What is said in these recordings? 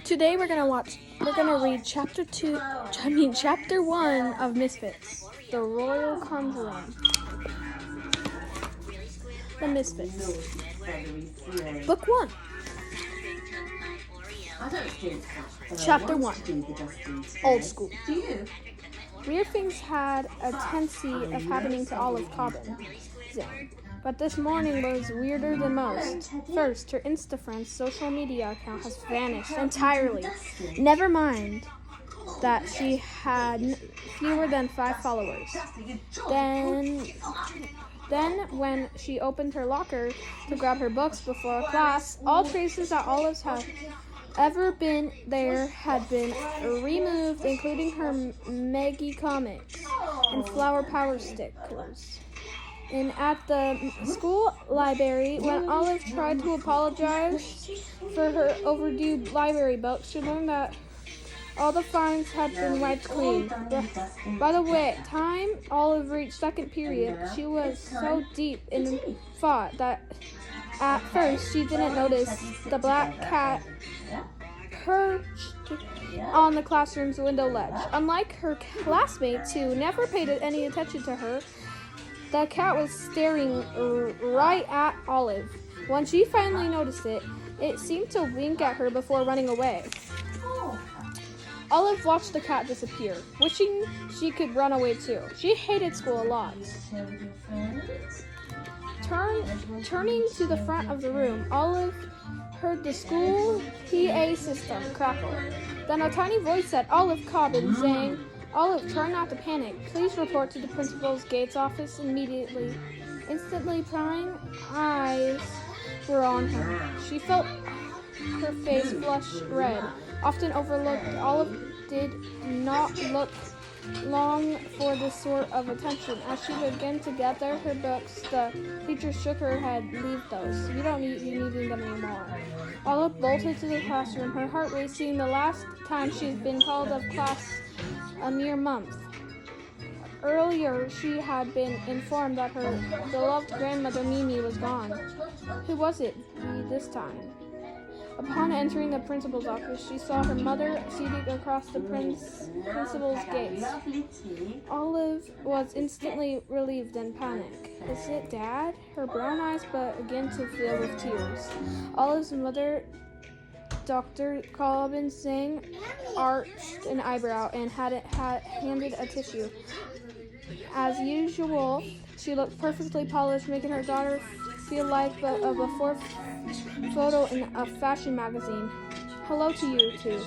Today we're gonna read chapter 1 of Misfits, The Royal Conjuring. The Misfits. Book 1. Chapter 1. Old School. Weird things had a tendency of happening to Olive Cobbin, but this morning was weirder than most. First, her Insta-friend's social media account has vanished entirely. Never mind that she had fewer than 5 followers. Then when she opened her locker to grab her books before class, all traces that Olive's had ever been there had been removed, including her Maggie comics and flower power stickers. And at the school library, when Olive tried to apologize for her overdue library book, she learned that all the finds had been wiped clean. By the way, time Olive reached second period, she was so deep in thought that at first she didn't notice the black cat perched on the classroom's window ledge. Unlike her classmates who never paid any attention to her, the cat was staring right at Olive. When she finally noticed it, it seemed to wink at her before running away. Olive watched the cat disappear, wishing she could run away too. She hated school a lot. Turning to the front of the room, Olive heard the school PA system crackle. Then a tiny voice said, "Olive Cobbin," saying, "Olive, try not to panic. Please report to the principal's Gates office immediately." Instantly, prying eyes were on her. She felt her face flush red. Often overlooked, Olive did not look long for this sort of attention. As she began to gather her books, the teacher shook her head. "Leave those. You don't need needing them anymore." Olive bolted to the classroom, her heart racing. The last time she'd been called of class a mere month. Earlier, she had been informed that her beloved grandmother Mimi was gone. Who was it this time? Upon entering the principal's office, she saw her mother seated across the principal's gates. Olive was instantly relieved and panicked. "Is it Dad?" Her brown eyes began to fill with tears. Olive's mother, Dr. Cobbin Singh, arched an eyebrow and handed a tissue. As usual, she looked perfectly polished, making her daughter feel like a before photo in a fashion magazine. "Hello to you, too,"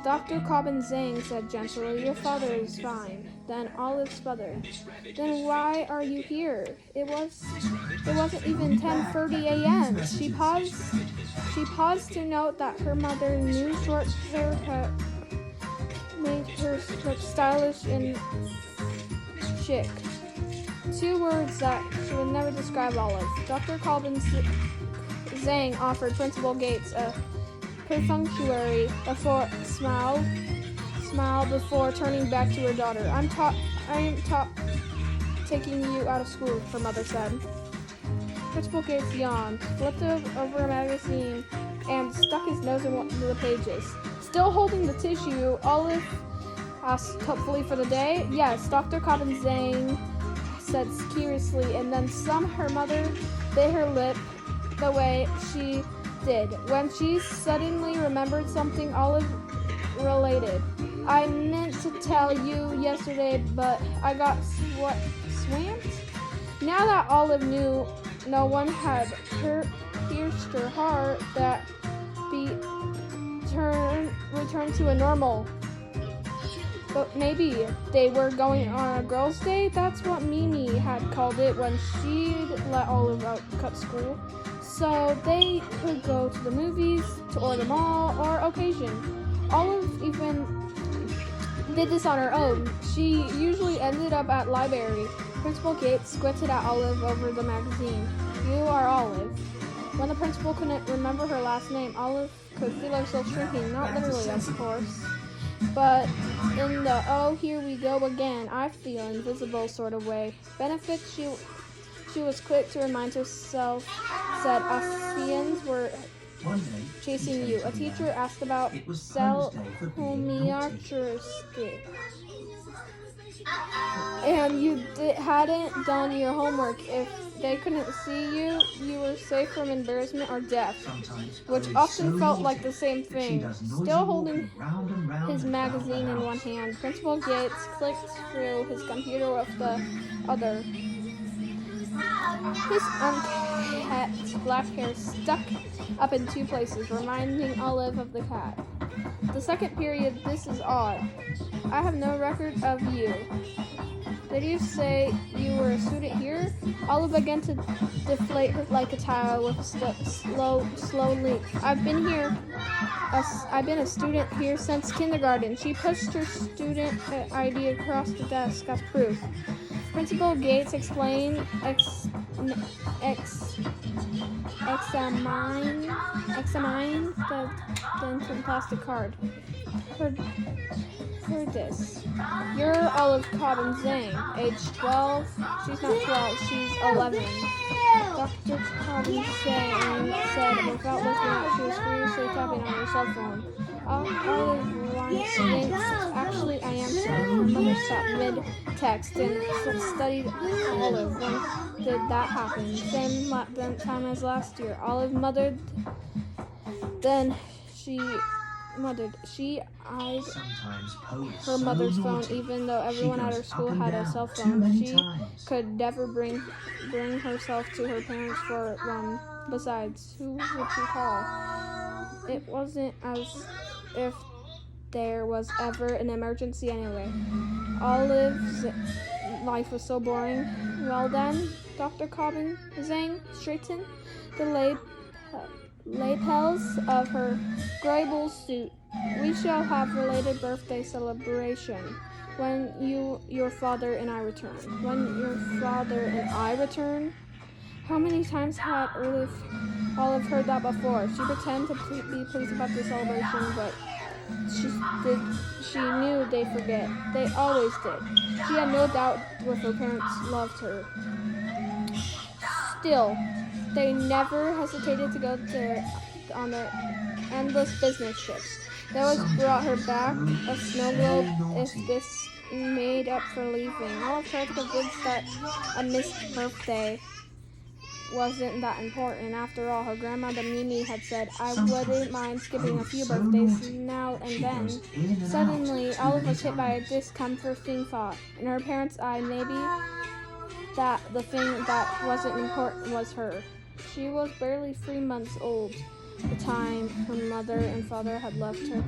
Dr. Cobbin Zhang said gently. "Your father is fine." Then Olive sputtered. "Then why are you here? It wasn't even 10:30 a.m. She paused to note that her mother's new short haircut made her look stylish and chic. 2 words that she would never describe Olive. Dr. Cobbin Zhang offered Principal Gates a perfunctory smile before turning back to her daughter. I am taking you out of school," her mother said. Principal Gates yawned, flipped over a magazine, and stuck his nose in one of the pages. Still holding the tissue, Olive asked hopefully for the day. "Yes," Dr. Cobbin Zhang said curiously, and then her mother bit her lip the way she did when she suddenly remembered something. Olive related. "I meant to tell you yesterday, but I got swamped." Now that Olive knew no one had pierced her heart, that returned to a normal. But maybe they were going on a girls' day. That's what Mimi had called it when she'd let Olive cut school. So they could go to the movies, or the mall, or occasion. Olive even did this on her own. She usually ended up at library. Principal Gates squinted at Olive over the magazine. "You are Olive." When the principal couldn't remember her last name, Olive could feel herself shrinking. Not literally, of course, but in the "oh, here we go again, I feel invisible" sort of way. Benefits she was quick to remind herself said Asians were chasing you. A teacher asked about homeometry, and you hadn't done your homework. If they couldn't see you, you were safe from embarrassment or death, which often felt like the same thing. Still holding his magazine in one hand, Principal Gates clicked through his computer with the other. His unkept black hair stuck up in two places, reminding Olive of the cat. The second period, this is odd. I have no record of you. Did you say you were a student here? Olive began to deflate her like a tile with slow leap. I've been a student here since kindergarten. She pushed her student ID across the desk as proof. Principal Gates examined the dented plastic card. Heard this. You're Olive Cobbin Zhang, age 12. She's not 12, she's 11. Dr. Cobbin Zhang said without looking up, she was furiously tapping on her cell phone. Olive thinks, actually I am sorry. Her mother stopped mid-text and studied Olive. When did that happen? Same time as last year. Olive muttered. Then she eyed her mother's phone, even though everyone at her school had a cell phone. She could never bring herself to her parents for one. Besides, who would she call? It wasn't as if there was ever an emergency anyway. Olive's life was so boring. Well then, Dr. Cobbin Zhang straightened the lapels of her grable suit. We shall have related birthday celebration when your father and I return. When your father and I return? How many times had Olive heard that before? She pretended to be pleased about the celebration, but she knew they'd forget. They always did. She had no doubt if her parents loved her. Still, they never hesitated to go on their endless business trips. They always brought her back a snow globe if this made up for leaving. Olive tried to convince that a missed birthday wasn't that important. After all, her grandmother Mimi had said, I wouldn't mind skipping a few birthdays now and then. Suddenly, Olive was hit by a discomforting thought. In her parents' eye, maybe that the thing that wasn't important was her. She was barely 3 months old. The time her mother and father had left her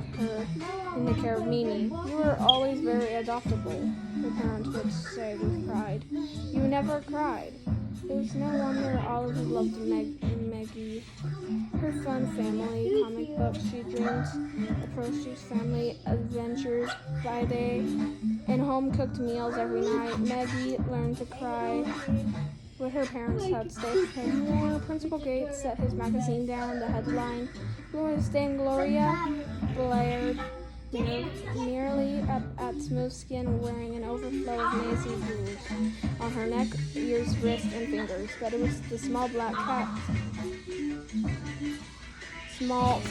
in the care of Mimi. You were always very adoptable, her parents would say with pride. You never cried. It was no wonder Olive loved Maggie. Her fun family comic books she dreamed, approaches family adventures by day, and home-cooked meals every night. Maggie learned to cry when her parents had stayed home. Principal Gates set his magazine down. The headline, Gloria's Day in Gloria, blared merely at smooth skin, wearing an overflow of Maisie jewels on her neck, ears, wrists, and fingers. But it was the small black cat. Small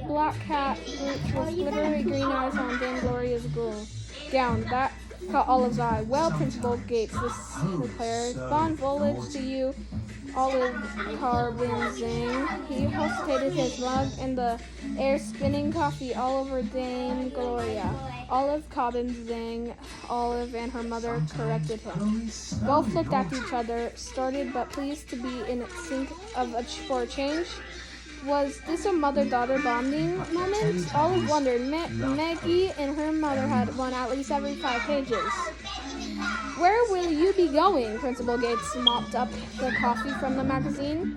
black cat with glittery green eyes on Dame Gloria's gown. That caught Olive's eye. Well, Principal Gates, this declared. Bon voyage to you, Olive Cobbin Zhang. He hesitated his mug in the air, spinning coffee all over Dame Gloria. Olive Cobbin Zhang. Olive and her mother corrected him. Both looked at each other, startled but pleased to be in sync for a change. Was this a mother-daughter bonding moment? Olive wondered. Maggie and her mother had one at least every 5 pages. Where will you be going? Principal Gates mopped up the coffee from the magazine.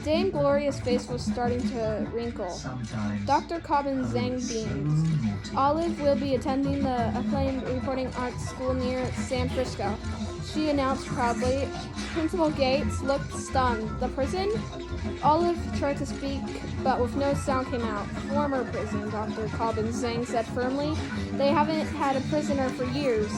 Dame Gloria's face was starting to wrinkle. Dr. Cobbin Zhang beamed. Olive will be attending the acclaimed reporting arts school near San Francisco, she announced proudly. Principal Gates looked stunned. The prison? Olive tried to speak, but with no sound came out. Former prison, Dr. Cobbin Zhang said firmly. They haven't had a prisoner for years.